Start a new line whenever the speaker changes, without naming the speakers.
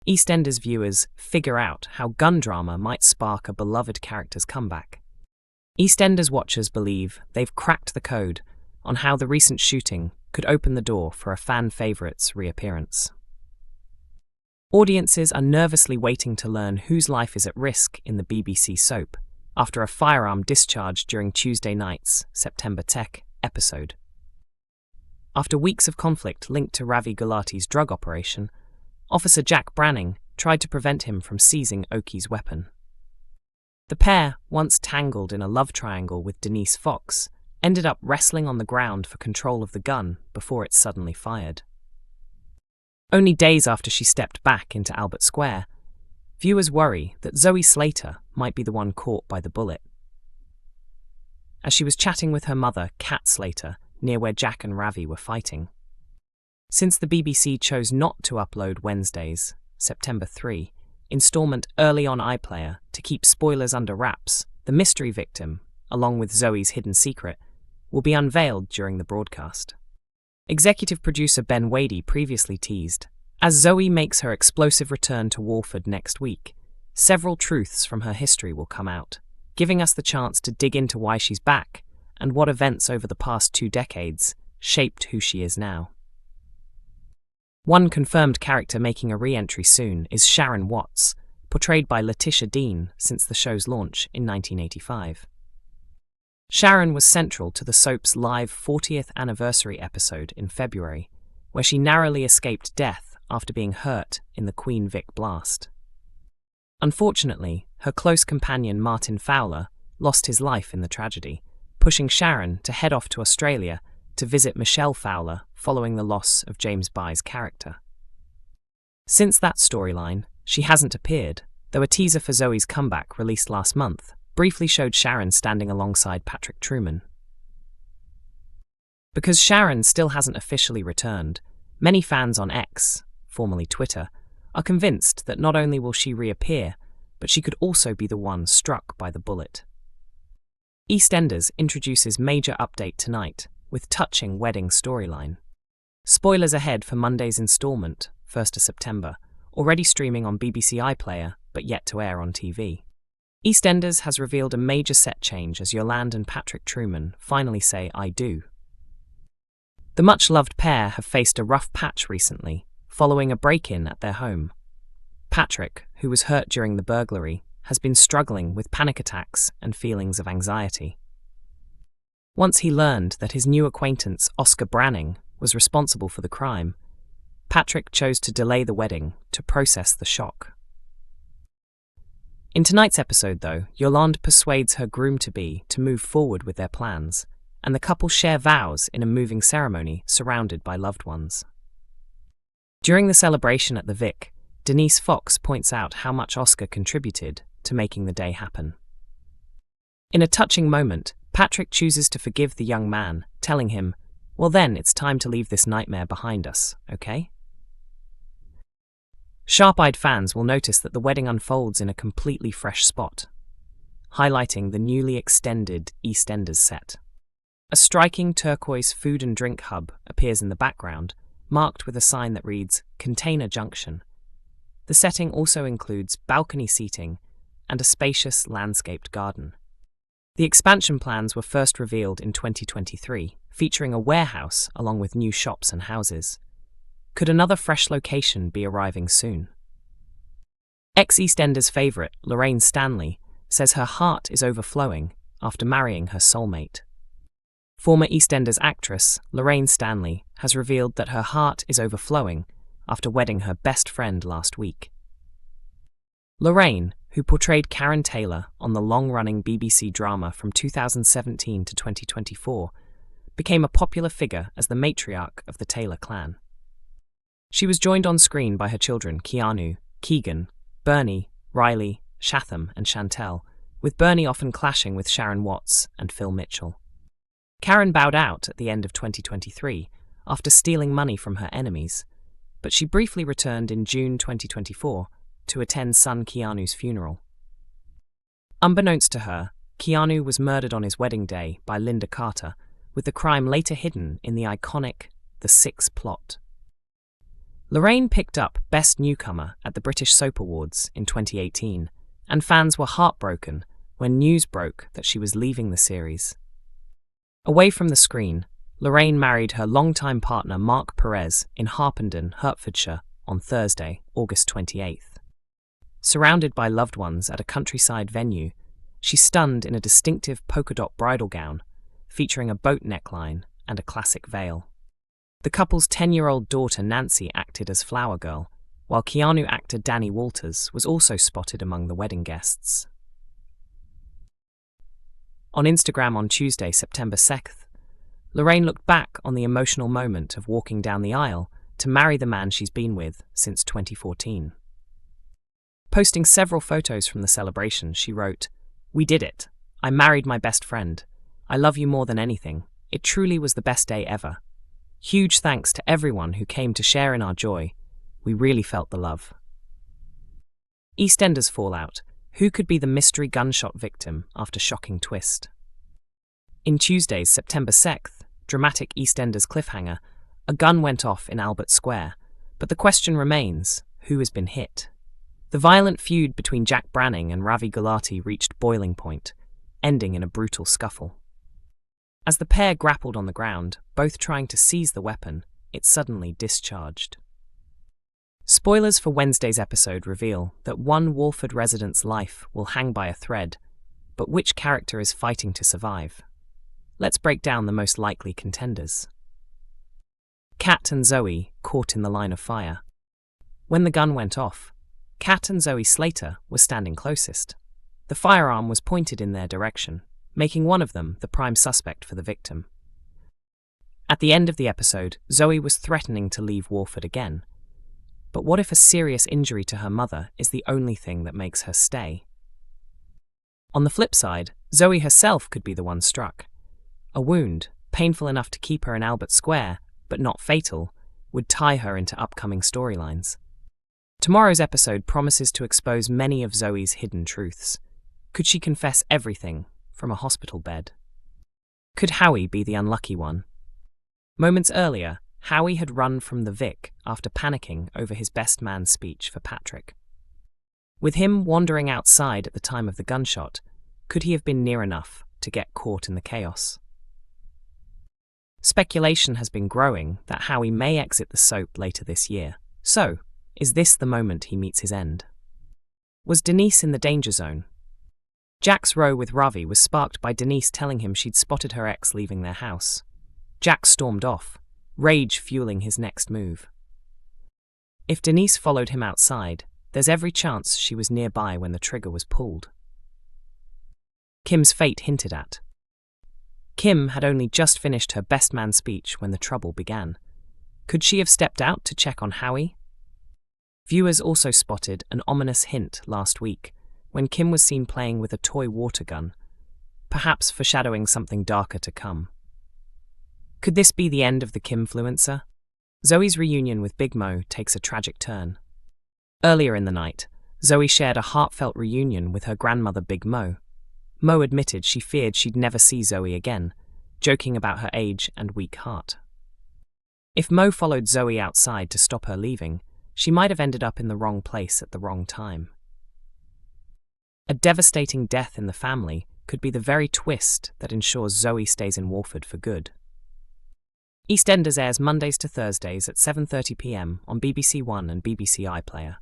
EastEnders viewers figure out how gun drama might spark a beloved character's comeback. EastEnders watchers believe they've cracked the code on how the recent shooting could open the door for a fan favourite's reappearance. Audiences are nervously waiting to learn whose life is at risk in the BBC soap after a firearm discharged during Tuesday night's September Tech episode. After weeks of conflict linked to Ravi Gulati's drug operation, Officer Jack Branning tried to prevent him from seizing Oki's weapon. The pair, once tangled in a love triangle with Denise Fox, ended up wrestling on the ground for control of the gun before it suddenly fired. Only days after she stepped back into Albert Square, viewers worry that Zoe Slater might be the one caught by the bullet. As she was chatting with her mother, Kat Slater, near where Jack and Ravi were fighting. Since the BBC chose not to upload Wednesday's, September 3, installment early on iPlayer to keep spoilers under wraps, the mystery victim, along with Zoe's hidden secret, will be unveiled during the broadcast. Executive producer Ben Wadey previously teased, as Zoe makes her explosive return to Walford next week, several truths from her history will come out, giving us the chance to dig into why she's back and what events over the past 2 decades shaped who she is now. One confirmed character making a re-entry soon is Sharon Watts, portrayed by Letitia Dean since the show's launch in 1985. Sharon was central to the soap's live 40th anniversary episode in February, where she narrowly escaped death after being hurt in the Queen Vic blast. Unfortunately, her close companion Martin Fowler lost his life in the tragedy, pushing Sharon to head off to Australia to visit Michelle Fowler following the loss of James By's character. Since that storyline, she hasn't appeared, though a teaser for Zoe's comeback released last month briefly showed Sharon standing alongside Patrick Truman. Because Sharon still hasn't officially returned, many fans on X, formerly Twitter, are convinced that not only will she reappear, but she could also be the one struck by the bullet. EastEnders introduces major update tonight, with touching wedding storyline. Spoilers ahead for Monday's installment, 1st of September, already streaming on BBC iPlayer, but yet to air on TV. EastEnders has revealed a major set change as Yolande and Patrick Truman finally say "I do." The much-loved pair have faced a rough patch recently, following a break-in at their home. Patrick, who was hurt during the burglary, has been struggling with panic attacks and feelings of anxiety. Once he learned that his new acquaintance, Oscar Branning, was responsible for the crime, Patrick chose to delay the wedding to process the shock. In tonight's episode, though, Yolande persuades her groom-to-be to move forward with their plans, and the couple share vows in a moving ceremony surrounded by loved ones. During the celebration at the Vic, Denise Fox points out how much Oscar contributed to making the day happen. In a touching moment, Patrick chooses to forgive the young man, telling him, "Well then, it's time to leave this nightmare behind us, okay?" Sharp-eyed fans will notice that the wedding unfolds in a completely fresh spot, highlighting the newly extended EastEnders set. A striking turquoise food and drink hub appears in the background, marked with a sign that reads Container Junction. The setting also includes balcony seating and a spacious landscaped garden. The expansion plans were first revealed in 2023, featuring a warehouse along with new shops and houses. Could another fresh location be arriving soon? Ex-EastEnders favourite Lorraine Stanley says her heart is overflowing after marrying her soulmate. Former EastEnders actress Lorraine Stanley has revealed that her heart is overflowing after wedding her best friend last week. Lorraine, who portrayed Karen Taylor on the long-running BBC drama from 2017 to 2024, became a popular figure as the matriarch of the Taylor clan. She was joined on screen by her children Keanu, Keegan, Bernie, Riley, Shatham and Chantel, with Bernie often clashing with Sharon Watts and Phil Mitchell. Karen bowed out at the end of 2023 after stealing money from her enemies, but she briefly returned in June 2024 to attend son Keanu's funeral. Unbeknownst to her, Keanu was murdered on his wedding day by Linda Carter, with the crime later hidden in the iconic The Six plot. Lorraine picked up Best Newcomer at the British Soap Awards in 2018, and fans were heartbroken when news broke that she was leaving the series. Away from the screen, Lorraine married her longtime partner Mark Perez in Harpenden, Hertfordshire, on Thursday, August 28th. Surrounded by loved ones at a countryside venue, she stunned in a distinctive polka-dot bridal gown, featuring a boat neckline and a classic veil. The couple's 10-year-old daughter Nancy acted as flower girl, while Keanu actor Danny Walters was also spotted among the wedding guests. On Instagram on Tuesday, September 6th, Lorraine looked back on the emotional moment of walking down the aisle to marry the man she's been with since 2014. Posting several photos from the celebration, she wrote, "We did it. I married my best friend. I love you more than anything. It truly was the best day ever. Huge thanks to everyone who came to share in our joy. We really felt the love." EastEnders fallout. Who could be the mystery gunshot victim after shocking twist? In Tuesday's September 6th, dramatic EastEnders cliffhanger, a gun went off in Albert Square, but the question remains, who has been hit? The violent feud between Jack Branning and Ravi Gulati reached boiling point, ending in a brutal scuffle. As the pair grappled on the ground, both trying to seize the weapon, it suddenly discharged. Spoilers for Wednesday's episode reveal that one Walford resident's life will hang by a thread, but which character is fighting to survive? Let's break down the most likely contenders. Kat and Zoe caught in the line of fire. When the gun went off, Kat and Zoe Slater were standing closest. The firearm was pointed in their direction, making one of them the prime suspect for the victim. At the end of the episode, Zoe was threatening to leave Walford again. But what if a serious injury to her mother is the only thing that makes her stay? On the flip side, Zoe herself could be the one struck. A wound, painful enough to keep her in Albert Square, but not fatal, would tie her into upcoming storylines. Tomorrow's episode promises to expose many of Zoe's hidden truths. Could she confess everything from a hospital bed? Could Howie be the unlucky one? Moments earlier, Howie had run from the Vic after panicking over his best man speech for Patrick. With him wandering outside at the time of the gunshot, could he have been near enough to get caught in the chaos? Speculation has been growing that Howie may exit the soap later this year. So, is this the moment he meets his end? Was Denise in the danger zone? Jack's row with Ravi was sparked by Denise telling him she'd spotted her ex leaving their house. Jack stormed off, rage fueling his next move. If Denise followed him outside, there's every chance she was nearby when the trigger was pulled. Kim's fate hinted at. Kim had only just finished her best man speech when the trouble began. Could she have stepped out to check on Howie? Viewers also spotted an ominous hint last week when Kim was seen playing with a toy water gun, perhaps foreshadowing something darker to come. Could this be the end of the Kimfluencer? Zoe's reunion with Big Mo takes a tragic turn. Earlier in the night, Zoe shared a heartfelt reunion with her grandmother Big Mo. Mo admitted she feared she'd never see Zoe again, joking about her age and weak heart. If Mo followed Zoe outside to stop her leaving, she might have ended up in the wrong place at the wrong time. A devastating death in the family could be the very twist that ensures Zoe stays in Walford for good. EastEnders airs Mondays to Thursdays at 7:30 p.m. on BBC One and BBC iPlayer.